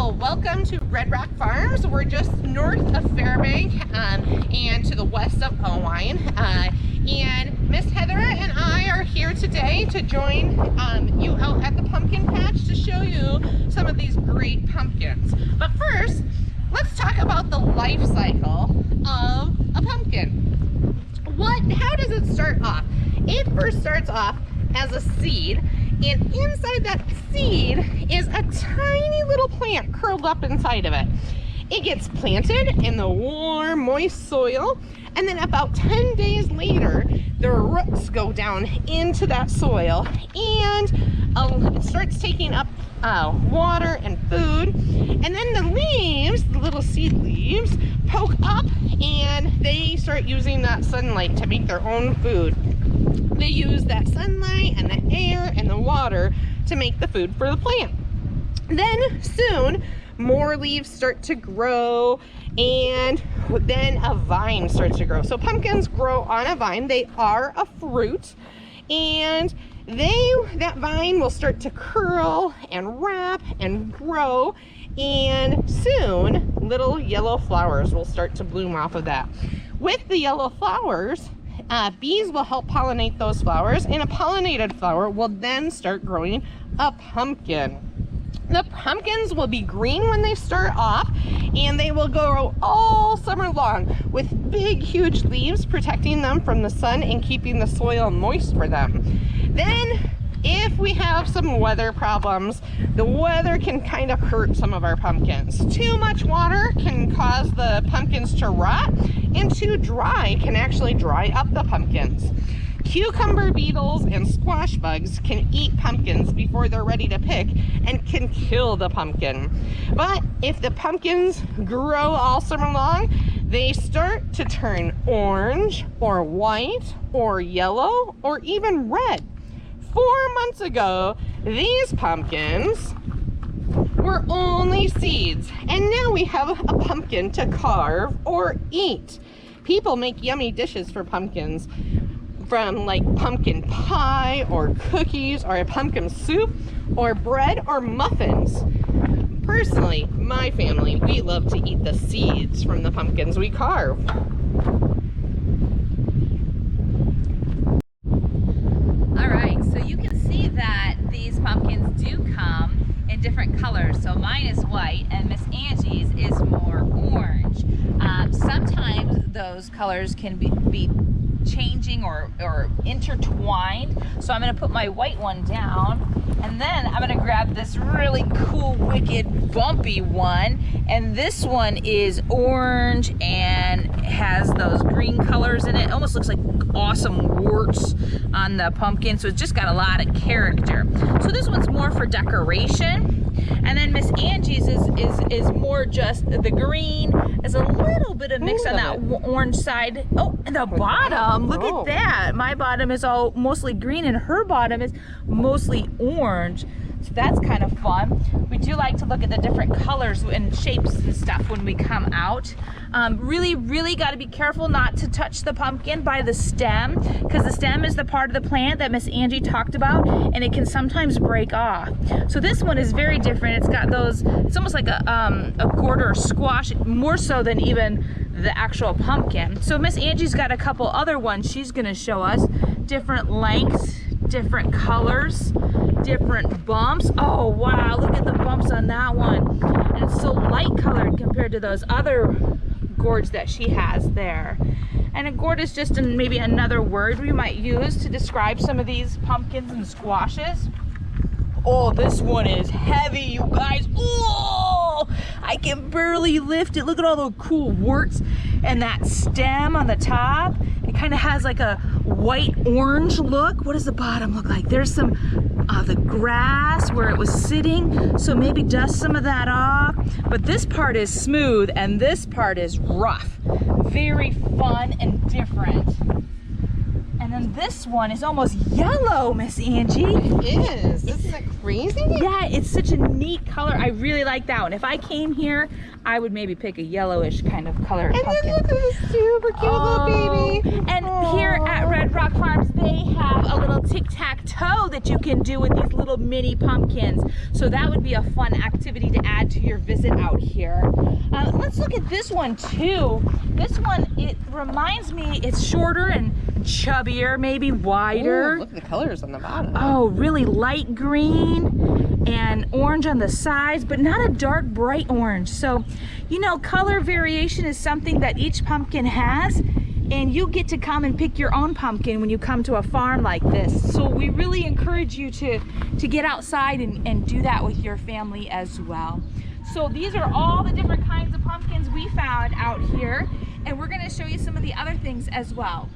Well, welcome to Red Rock Farms. We're just north of Fairbank and to the west of Owine. And Miss Heather and I are here today to join you out at the pumpkin patch to show you some of these great pumpkins. But first, let's talk about the life cycle of a pumpkin. How does it start off? It first starts off as a seed, and inside that seed is a tiny little plant curled up inside of it. It gets planted in the warm, moist soil, and then about 10 days later, the roots go down into that soil, and it starts taking up water and food, and then the leaves, the little seed leaves, poke up, and they start using that sunlight to make their own food. They use that sunlight and the air and the water to make the food for the plant. Then soon more leaves start to grow, and then a vine starts to grow. So pumpkins grow on a vine. They are a fruit, and that vine will start to curl and wrap and grow, and soon little yellow flowers will start to bloom off of that. With the yellow flowers, bees will help pollinate those flowers, and a pollinated flower will then start growing a pumpkin. The pumpkins will be green when they start off, and they will grow all summer long with big, huge leaves protecting them from the sun and keeping the soil moist for them. Then, if we have some weather problems, the weather can kind of hurt some of our pumpkins. Too much water can cause the pumpkins to rot, and too dry can actually dry up the pumpkins. Cucumber beetles and squash bugs can eat pumpkins before they're ready to pick and can kill the pumpkin. But if the pumpkins grow all summer long, they start to turn orange or white or yellow or even red. 4 months ago, these pumpkins were only seeds, and now we have a pumpkin to carve or eat. People make yummy dishes for pumpkins, from like pumpkin pie or cookies or a pumpkin soup or bread or muffins. Personally, my family, we love to eat the seeds from the pumpkins we carve. That these pumpkins do come in different colors. So mine is white and Miss Angie's is more orange. Sometimes those colors can be changing or intertwined. So I'm going to put my white one down, and then I'm going to grab this really cool, wicked, bumpy one, and this one is orange and has those green colors in it. Almost looks like awesome warts on the pumpkin, so it's just got a lot of character. So this one's more for decoration, and then Miss Angie's is more just the green. There's a little bit of mix on that orange side. Oh, and the bottom, look at that. My bottom is all mostly green, and her bottom is mostly orange. So that's kind of fun. We do like to look at the different colors and shapes and stuff when we come out. Really got to be careful not to touch the pumpkin by the stem, because the stem is the part of the plant that Miss Angie talked about, and it can sometimes break off. So this one is very different. It's got those, it's almost like a gourd or squash, more so than even the actual pumpkin. So Miss Angie's got a couple other ones she's going to show us. Different lengths, different colors, different bumps. Oh wow, look at the bumps on that one. And it's so light colored compared to those other gourds that she has there. And a gourd is just maybe another word we might use to describe some of these pumpkins and squashes. Oh, this one is heavy, you guys. Oh, I can barely lift it. Look at all the cool warts and that stem on the top. It kind of has like a white orange look. What does the bottom look like? There's some the grass where it was sitting, so maybe dust some of that off. But this part is smooth and this part is rough. Very fun and different. And then this one is almost yellow, Miss Angie. It is. Isn't that crazy? Yeah, it's such a neat color. I really like that one. If I came here, I would maybe pick a yellowish kind of color pumpkin. And then look at this super cute little baby. And here at Red Rock Farms, they have a little tic-tac-toe that you can do with these little mini pumpkins. So that would be a fun activity to add to your visit out here. Let's look at this one too. This one, it reminds me, it's shorter and chubbier, maybe wider. Ooh, look at the colors on the bottom. Oh, really light green and orange on the sides, but not a dark bright orange. So, you know, color variation is something that each pumpkin has, and you get to come and pick your own pumpkin when you come to a farm like this. So we really encourage you to get outside and do that with your family as well. So these are all the different kinds of pumpkins we found out here, and we're gonna show you some of the other things as well.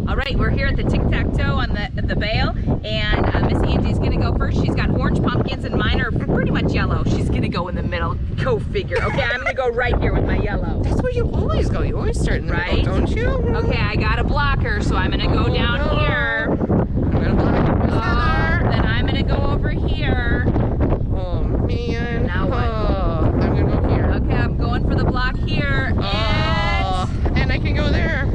All right, we're here at the tic-tac-toe on the bale, and Miss Angie's gonna go first. She's got orange pumpkins, and mine are pretty much yellow. She's gonna go in the middle. Go figure. Okay, I'm gonna go right here with my yellow. That's where you always go. You always start in the Right? middle, don't you? Okay, I got a blocker, so I'm gonna go down here. I'm gonna block Miss Heather. Then I'm gonna go over here. Oh man. Now what? Oh, I'm gonna go here. Okay, I'm going for the block here, And I can go there.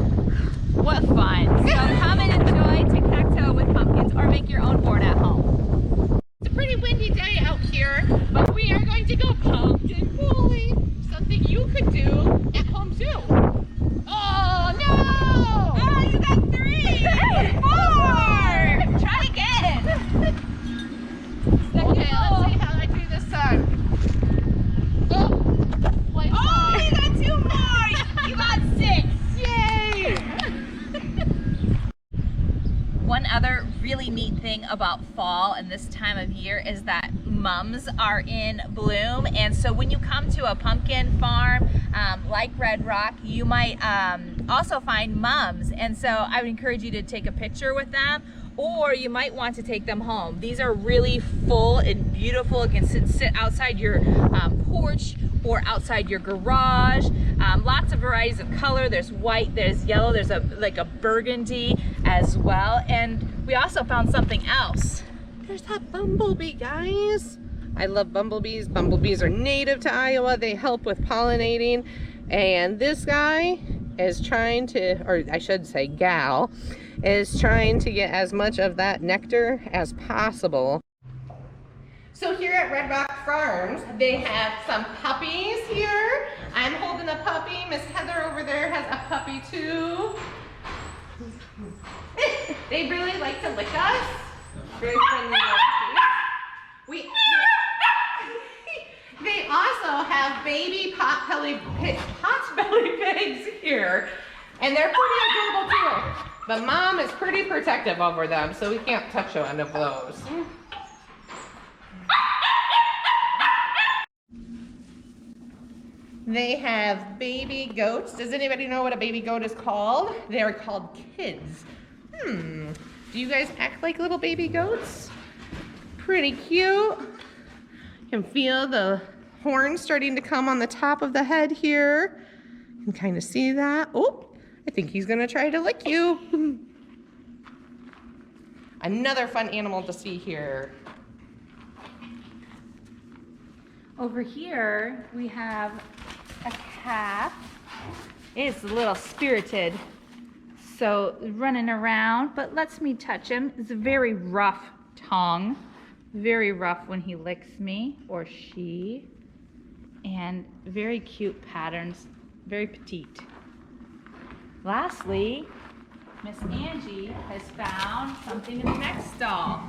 what fun. So come and enjoy tic-tac-toe with pumpkins, or make your own board at home. It's a pretty windy day out here, but we are going to go pumpkin pulling. Something you could do at home too. Oh no! Oh, you got 3! 4! Try again! Okay, let's see how I do this time. Oh, you got 2 more! You got 6! Yay! One other really neat thing about fall and this time of year is that mums are in bloom, and so when you come to a pumpkin farm like Red Rock, you might also find mums, and so I would encourage you to take a picture with them, or you might want to take them home. These are really full and beautiful. You can sit outside your porch or outside your garage. Lots of varieties of color. There's white, there's yellow, there's like a burgundy as well. And we also found something else. There's that bumblebee, guys. I love bumblebees. Bumblebees are native to Iowa. They help with pollinating. And this guy is trying to, or I should say gal, is trying to get as much of that nectar as possible. So here at Red Rock Farms, they have some puppies here. I'm holding a puppy. Miss Heather over there has a puppy too. They really like to lick us. Very friendly little puppies. They also have baby pot-belly pigs here, and they're pretty adorable too. But Mom is pretty protective over them, so we can't touch one of those. They have baby goats. Does anybody know what a baby goat is called? They're called kids. Do you guys act like little baby goats? Pretty cute. You can feel the horns starting to come on the top of the head here. You can kind of see that. Oh, I think he's gonna try to lick you. Another fun animal to see here. Over here, we have a calf. It's a little spirited, so running around, but lets me touch him. It's a very rough tongue, very rough when he licks me, or she, and very cute patterns, very petite. Lastly, Miss Angie has found something in the next stall.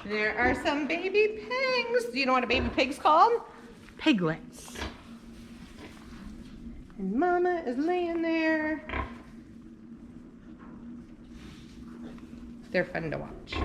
There are some baby pigs. Do you know what a baby pig's called? Piglets. And Mama is laying there. They're fun to watch.